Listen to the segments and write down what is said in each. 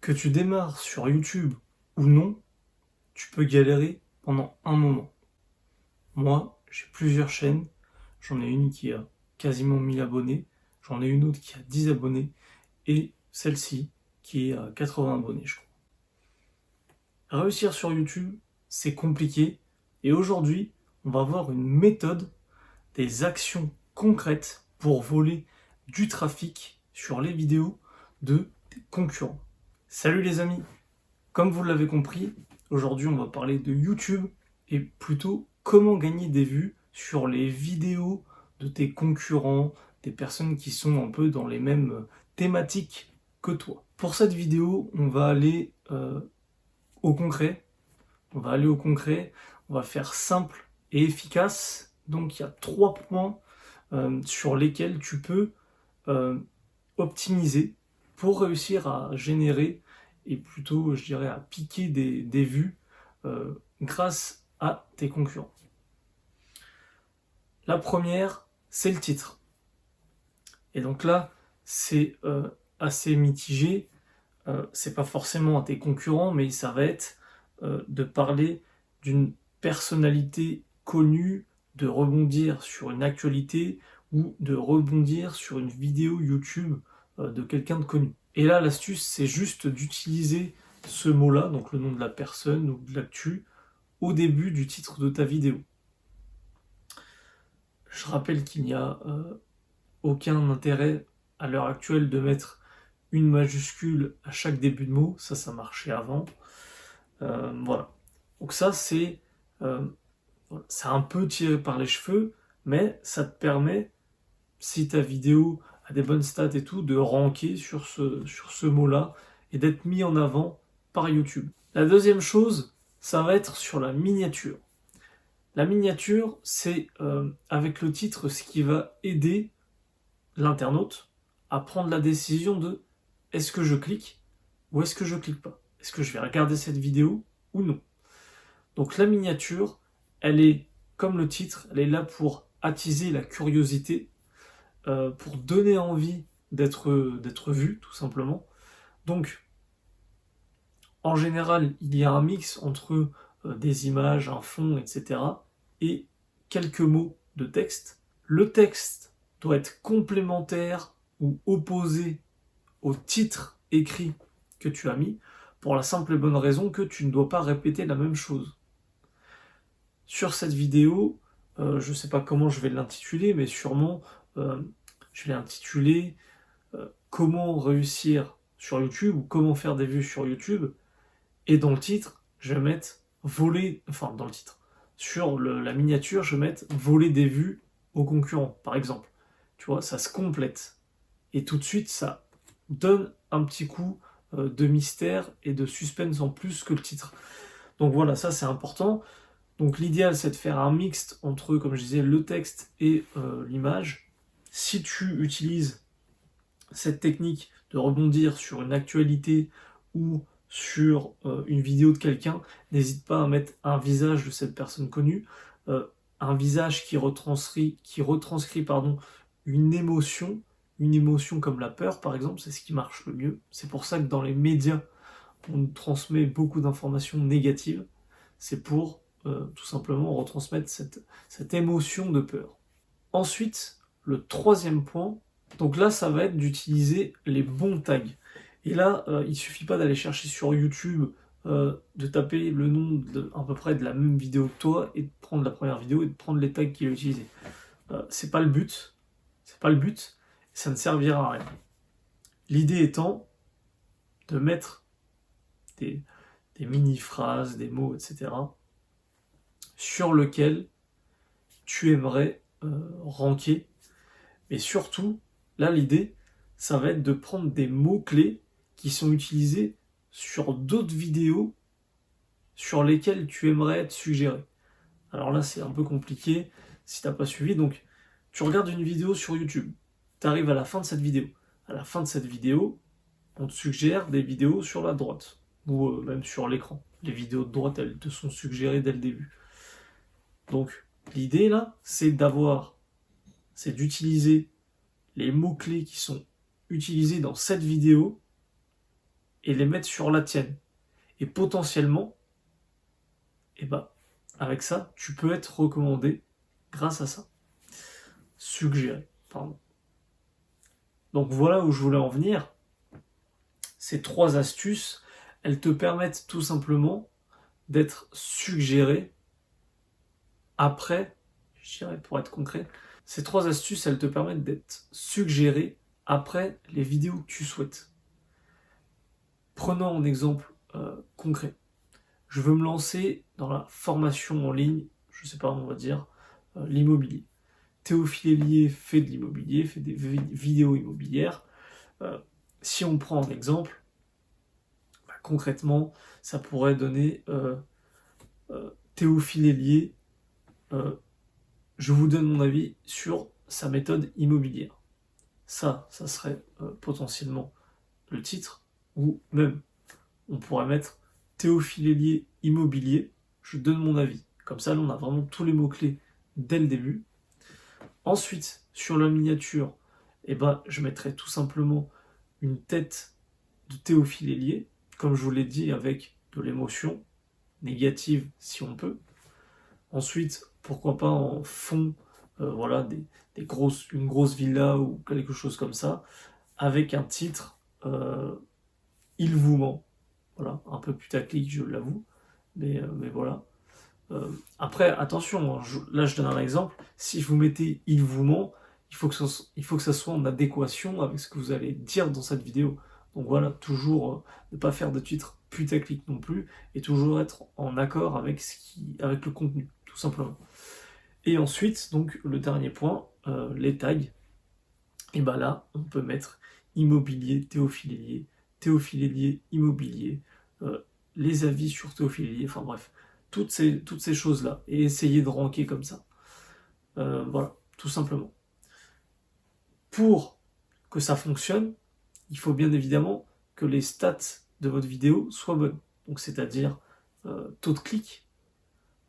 Que tu démarres sur YouTube ou non, tu peux galérer pendant un moment. Moi, j'ai plusieurs chaînes. J'en ai une qui a quasiment 1000 abonnés. J'en ai une autre qui a 10 abonnés. Et celle-ci qui est à 80 abonnés, je crois. Réussir sur YouTube, c'est compliqué. Et aujourd'hui, on va voir une méthode, des actions concrètes pour voler du trafic sur les vidéos de tes concurrents. Salut les amis! Comme vous l'avez compris, aujourd'hui on va parler de YouTube et plutôt comment gagner des vues sur les vidéos de tes concurrents, des personnes qui sont un peu dans les mêmes thématiques que toi. Pour cette vidéo, on va aller au concret. On va faire simple et efficace. Donc il y a 3 points sur lesquels tu peux optimiser pour réussir à générer et plutôt, je dirais, à piquer des vues grâce à tes concurrents. La première, c'est le titre. Et donc là, c'est assez mitigé. C'est pas forcément à tes concurrents, mais ça va être de parler d'une personnalité connue, de rebondir sur une actualité ou de rebondir sur une vidéo YouTube de quelqu'un de connu. Et là, l'astuce, c'est juste d'utiliser ce mot-là, donc le nom de la personne ou de l'actu, au début du titre de ta vidéo. Je rappelle qu'il n'y a aucun intérêt à l'heure actuelle de mettre une majuscule à chaque début de mot, ça marchait avant. Voilà. Donc ça, c'est un peu tiré par les cheveux, mais ça te permet, si ta vidéo a des bonnes stats et tout, de ranker sur ce mot-là et d'être mis en avant par YouTube. La deuxième chose, ça va être sur la miniature. La miniature, c'est avec le titre ce qui va aider l'internaute à prendre la décision de est-ce que je clique ou est-ce que je clique pas? Est-ce que je vais regarder cette vidéo ou non? Donc la miniature, elle est comme le titre, elle est là pour attiser la curiosité, pour donner envie d'être vu, tout simplement. Donc, en général, il y a un mix entre des images, un fond, etc. et quelques mots de texte. Le texte doit être complémentaire ou opposé au titre écrit que tu as mis, pour la simple et bonne raison que tu ne dois pas répéter la même chose. Sur cette vidéo, je ne sais pas comment je vais l'intituler, mais sûrement je vais l'intituler comment réussir sur YouTube ou comment faire des vues sur YouTube. Et dans le titre, je vais mettre voler, enfin dans le titre, sur la miniature, je vais mettre voler des vues aux concurrents, par exemple. Tu vois, ça se complète. Et tout de suite, ça donne un petit coup de mystère et de suspense en plus que le titre. Donc voilà, ça c'est important. Donc l'idéal, c'est de faire un mixte entre, comme je disais, le texte et l'image. Si tu utilises cette technique de rebondir sur une actualité ou sur une vidéo de quelqu'un, n'hésite pas à mettre un visage de cette personne connue, un visage qui retranscrit une émotion comme la peur par exemple, c'est ce qui marche le mieux. C'est pour ça que dans les médias, on nous transmet beaucoup d'informations négatives. C'est pour tout simplement retransmettre cette émotion de peur. Ensuite, le troisième point, donc là, ça va être d'utiliser les bons tags. Et là, il suffit pas d'aller chercher sur YouTube, de taper le nom à peu près de la même vidéo que toi et de prendre la première vidéo et de prendre les tags qu'il a utilisés. C'est pas le but. Ça ne servira à rien. L'idée étant de mettre des mini-phrases, des mots, etc. sur lequel tu aimerais ranker. Mais surtout, là, l'idée, ça va être de prendre des mots-clés qui sont utilisés sur d'autres vidéos sur lesquelles tu aimerais être suggéré. Alors là, c'est un peu compliqué si tu n'as pas suivi. Donc, tu regardes une vidéo sur YouTube. Tu arrives à la fin de cette vidéo. À la fin de cette vidéo, on te suggère des vidéos sur la droite ou même sur l'écran. Les vidéos de droite, elles te sont suggérées dès le début. Donc, l'idée là, c'est d'utiliser les mots-clés qui sont utilisés dans cette vidéo et les mettre sur la tienne. Et potentiellement, et bah, avec ça, tu peux être recommandé grâce à ça. Suggéré, pardon. Donc voilà où je voulais en venir. Ces 3 astuces, elles te permettent tout simplement d'être suggéré après, je dirais pour être concret, ces 3 astuces, elles te permettent d'être suggéré après les vidéos que tu souhaites. Prenons un exemple concret. Je veux me lancer dans la formation en ligne, je sais pas, on va dire, l'immobilier. Théophile Hélier fait de l'immobilier, fait des vidéos immobilières. Si on prend un exemple, bah, concrètement, ça pourrait donner Théophile Hélier, je vous donne mon avis sur sa méthode immobilière. Ça serait potentiellement le titre, ou même on pourrait mettre Théophile Hélier immobilier, je donne mon avis. Comme ça, là, on a vraiment tous les mots-clés dès le début. Ensuite, sur la miniature, eh ben, je mettrai tout simplement une tête de Théophile Hélier, comme je vous l'ai dit, avec de l'émotion négative si on peut. Ensuite, pourquoi pas en fond, voilà, une grosse villa ou quelque chose comme ça, avec un titre Il vous ment. Voilà, un peu putaclic, je l'avoue, mais voilà. Après, attention, hein, là je donne un exemple. Si vous mettez Il vous ment, il faut que ça soit en adéquation avec ce que vous allez dire dans cette vidéo. Donc voilà, toujours ne pas faire de titre putaclic non plus, et toujours être en accord avec avec le contenu, tout simplement. Et ensuite, donc le dernier point, les tags. Et ben là, on peut mettre immobilier, Théophile Hélier, Théophile Hélier, immobilier, les avis sur Théophile Hélier, enfin bref, toutes ces choses-là, et essayer de ranker comme ça. Voilà, tout simplement. Pour que ça fonctionne, il faut bien évidemment que les stats de votre vidéo soient bonnes. Donc c'est-à-dire taux de clic.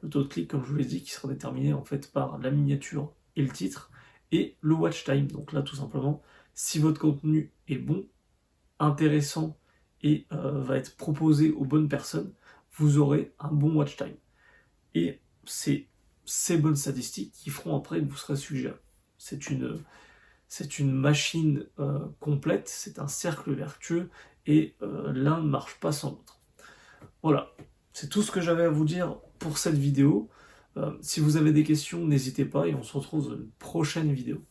Le taux de clic, comme je vous l'ai dit, qui sera déterminé en fait par la miniature et le titre, et le watch time. Donc là, tout simplement, si votre contenu est bon, intéressant et va être proposé aux bonnes personnes, vous aurez un bon watch time. Et c'est ces bonnes statistiques qui feront après que vous serez suggéré. C'est une machine complète, c'est un cercle vertueux, et l'un ne marche pas sans l'autre. Voilà, c'est tout ce que j'avais à vous dire pour cette vidéo. Si vous avez des questions, n'hésitez pas, et on se retrouve dans une prochaine vidéo.